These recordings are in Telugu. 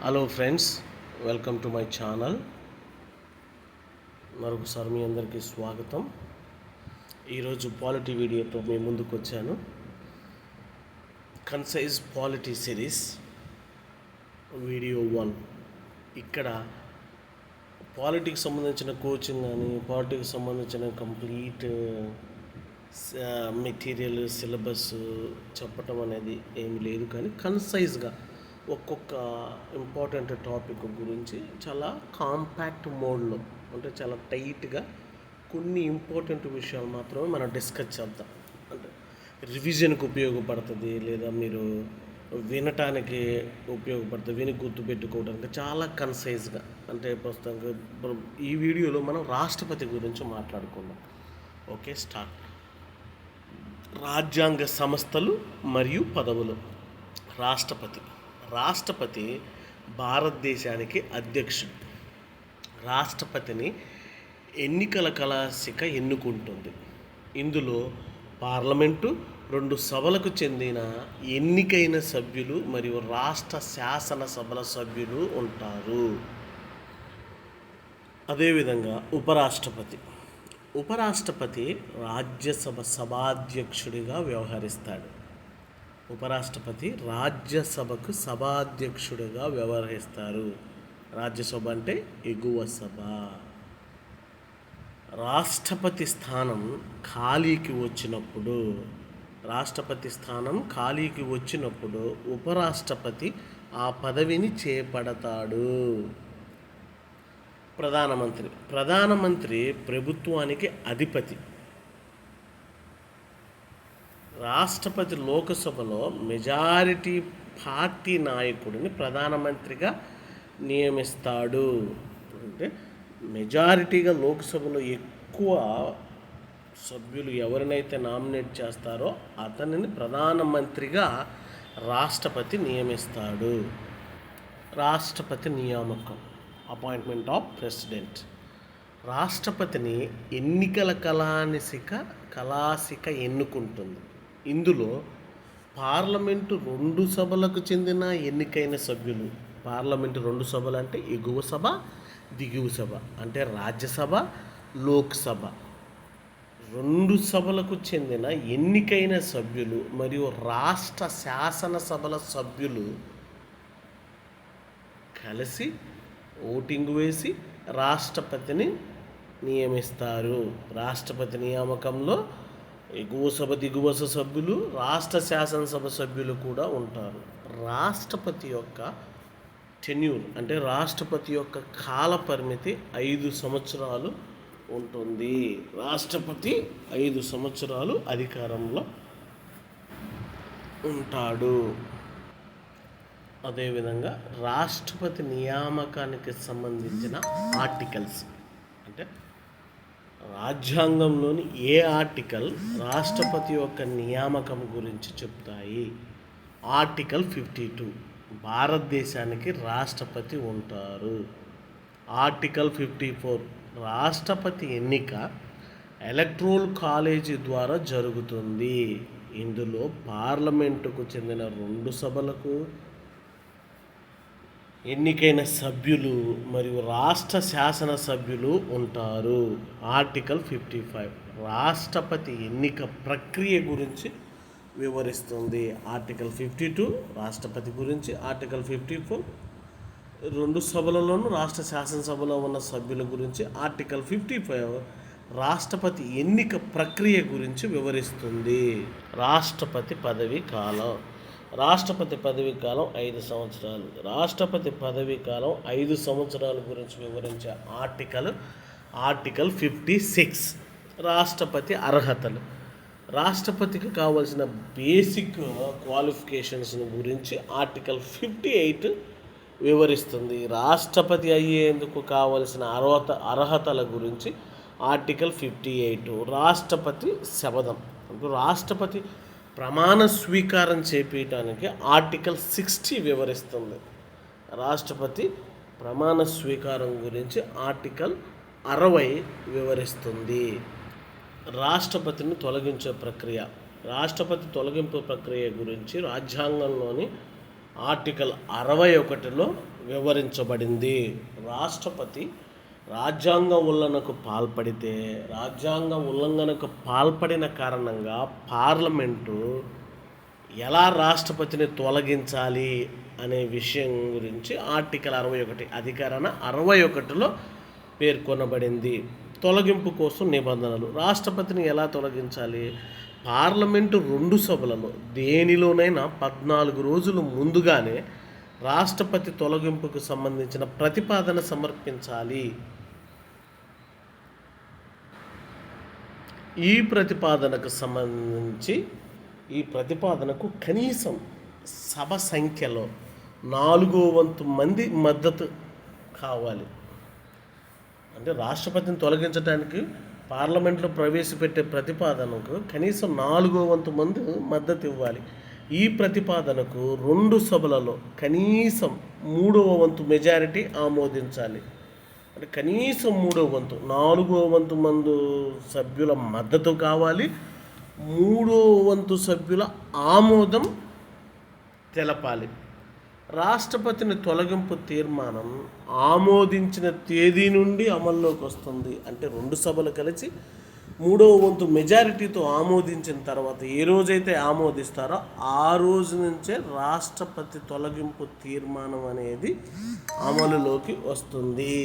Hello friends, welcome to my channel. మరొకసారి మీ అందరికీ స్వాగతం. ఈరోజు పాలిటీ వీడియోతో మీ ముందుకు వచ్చాను. Concise polity series video 1. ఇక్కడ పాలిటీకి సంబంధించిన కోచింగ్ కానీ పాలిటీకి సంబంధించిన కంప్లీట్ మెటీరియల్ సిలబస్ చెప్పటం అనేది ఏమి లేదు, కానీ కన్సైజ్గా ఒక్కొక్క ఇంపార్టెంట్ టాపిక్ గురించి చాలా కాంపాక్ట్ మోడ్లో, అంటే చాలా టైట్గా కొన్ని ఇంపార్టెంట్ విషయాలు మాత్రమే మనం డిస్కస్ చేద్దాం. అంటే రివిజన్కి ఉపయోగపడుతుంది, లేదా మీరు వినటానికి ఉపయోగపడుతుంది, విని గుర్తుపెట్టుకోవడానికి చాలా కన్సైజ్గా. అంటే ప్రస్తుతానికి ఈ వీడియోలో మనం రాష్ట్రపతి గురించి మాట్లాడుకుందాం. Okay, start. రాజ్యాంగ సంస్థలు మరియు పదవులు. రాష్ట్రపతి భారతదేశానికి అధ్యక్షుడు. రాష్ట్రపతిని ఎన్నికల కళాశాఖ ఎన్నుకుంటుంది. ఇందులో పార్లమెంటు, 2 సభలకు చెందిన ఎన్నికైన సభ్యులు మరియు రాష్ట్ర శాసనసభల సభ్యులు ఉంటారు. అదేవిధంగా ఉపరాష్ట్రపతి రాజ్యసభ సభాధ్యక్షుడిగా వ్యవహరిస్తాడు. ఉపరాష్ట్రపతి రాజ్యసభకు సభాధ్యక్షుడిగా వ్యవహరిస్తారు. రాజ్యసభ అంటే ఎగువ సభ. రాష్ట్రపతి స్థానం ఖాళీకి వచ్చినప్పుడు ఉపరాష్ట్రపతి ఆ పదవిని చేపడతాడు. ప్రధానమంత్రి ప్రభుత్వానికి అధిపతి. రాష్ట్రపతి లోకసభలో మెజారిటీ పార్టీ నాయకుడిని ప్రధానమంత్రిగా నియమిస్తాడు. అంటే మెజారిటీగా లోక్సభలో ఎక్కువ సభ్యులు ఎవరినైతే నామినేట్ చేస్తారో అతనిని ప్రధానమంత్రిగా రాష్ట్రపతి నియమిస్తాడు. రాష్ట్రపతి నియామకం, అపాయింట్మెంట్ ఆఫ్ ప్రెసిడెంట్. రాష్ట్రపతిని ఎన్నికల కళాశాఖ ఎన్నుకుంటుంది. ఇందులో పార్లమెంటు 2 సభలకు చెందిన ఎన్నికైన సభ్యులు. పార్లమెంటు 2 సభలు అంటే ఎగువ సభ, దిగువ సభ, అంటే రాజ్యసభ, లోక్సభ. 2 సభలకు చెందిన ఎన్నికైన సభ్యులు మరియు రాష్ట్ర శాసనసభల సభ్యులు కలిసి ఓటింగ్ వేసి రాష్ట్రపతిని నియమిస్తారు. రాష్ట్రపతి నియామకంలో ఎగువ సభ, దిగువ సభ్యులు, రాష్ట్ర శాసనసభ సభ్యులు కూడా ఉంటారు. రాష్ట్రపతి యొక్క టెన్యూర్, అంటే రాష్ట్రపతి యొక్క కాల పరిమితి 5 సంవత్సరాలు ఉంటుంది. రాష్ట్రపతి 5 సంవత్సరాలు అధికారంలో ఉంటాడు. అదేవిధంగా రాష్ట్రపతి నియామకానికి సంబంధించిన ఆర్టికల్స్, అంటే రాజ్యాంగంలోని ఏ ఆర్టికల్ రాష్ట్రపతి యొక్క నియామకం గురించి చెప్తాయి? ఆర్టికల్ 52, భారతదేశానికి రాష్ట్రపతి ఉంటారు. ఆర్టికల్ 54, రాష్ట్రపతి ఎన్నిక ఎలక్టోరల్ కాలేజీ ద్వారా జరుగుతుంది. ఇందులో పార్లమెంటుకు చెందిన 2 సభలకు ఎన్నికైన సభ్యులు మరియు రాష్ట్ర శాసనసభ్యులు ఉంటారు. ఆర్టికల్ 55, రాష్ట్రపతి ఎన్నిక ప్రక్రియ గురించి వివరిస్తుంది. ఆర్టికల్ 52 రాష్ట్రపతి గురించి. ఆర్టికల్ 54 2 సభలలోనూ రాష్ట్ర శాసనసభలో ఉన్న సభ్యుల గురించి. ఆర్టికల్ 55 రాష్ట్రపతి ఎన్నిక ప్రక్రియ గురించి వివరిస్తుంది. రాష్ట్రపతి పదవీ కాలం 5 సంవత్సరాలు. రాష్ట్రపతి పదవీ కాలం 5 సంవత్సరాల గురించి వివరించే ఆర్టికల్ 56. రాష్ట్రపతి అర్హతలు. రాష్ట్రపతికి కావాల్సిన బేసిక్ క్వాలిఫికేషన్స్ గురించి ఆర్టికల్ 58 వివరిస్తుంది. రాష్ట్రపతి అయ్యేందుకు కావలసిన అర్హతల గురించి ఆర్టికల్ 58. రాష్ట్రపతి శపథం, రాష్ట్రపతి ప్రమాణ స్వీకారం చేపట్టడానికి ఆర్టికల్ 60 వివరిస్తుంది. రాష్ట్రపతి ప్రమాణ స్వీకారం గురించి ఆర్టికల్ 60 వివరిస్తుంది. రాష్ట్రపతిని తొలగించే ప్రక్రియ. రాష్ట్రపతి తొలగింపు ప్రక్రియ గురించి రాజ్యాంగంలోని ఆర్టికల్ 61లో వివరించబడింది. రాష్ట్రపతి రాజ్యాంగ ఉల్లంఘనకు పాల్పడిన కారణంగా పార్లమెంటు ఎలా రాష్ట్రపతిని తొలగించాలి అనే విషయం గురించి ఆర్టికల్ 61 అధికరణ 61లో పేర్కొనబడింది. తొలగింపు కోసం నిబంధనలు. రాష్ట్రపతిని ఎలా తొలగించాలి? పార్లమెంటు 2 సభలలో దేనిలోనైనా 14 రోజులు ముందుగానే రాష్ట్రపతి తొలగింపుకు సంబంధించిన ప్రతిపాదన సమర్పించాలి. ఈ ప్రతిపాదనకు కనీసం సభ సంఖ్యలో 4/4 మంది మద్దతు కావాలి. అంటే రాష్ట్రపతిని తొలగించడానికి పార్లమెంట్లో ప్రవేశపెట్టే ప్రతిపాదనకు కనీసం 4/4 మంది మద్దతు ఇవ్వాలి. ఈ ప్రతిపాదనకు 2 సభలలో కనీసం 3/4 మెజారిటీ ఆమోదించాలి. అంటే కనీసం 3/4, 4/4 మంది సభ్యుల మద్దతు కావాలి, 3/4 సభ్యుల ఆమోదం తెలపాలి. రాష్ట్రపతిని తొలగింపు తీర్మానం ఆమోదించిన తేదీ నుండి అమల్లోకి వస్తుంది. అంటే 2 సభలు కలిసి 3/4 మెజారిటీతో ఆమోదించిన తర్వాత ఏ రోజైతే ఆమోదిస్తారో ఆ రోజు నుంచే రాష్ట్రపతి తొలగింపు తీర్మానం అనేది అమలులోకి వస్తుంది.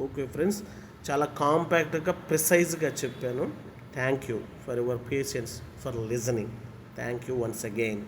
ఓకే ఫ్రెండ్స్, చాలా కాంపాక్ట్గా ప్రిసైజ్గా చెప్పాను. Thank you for your patience for listening. Thank you once again.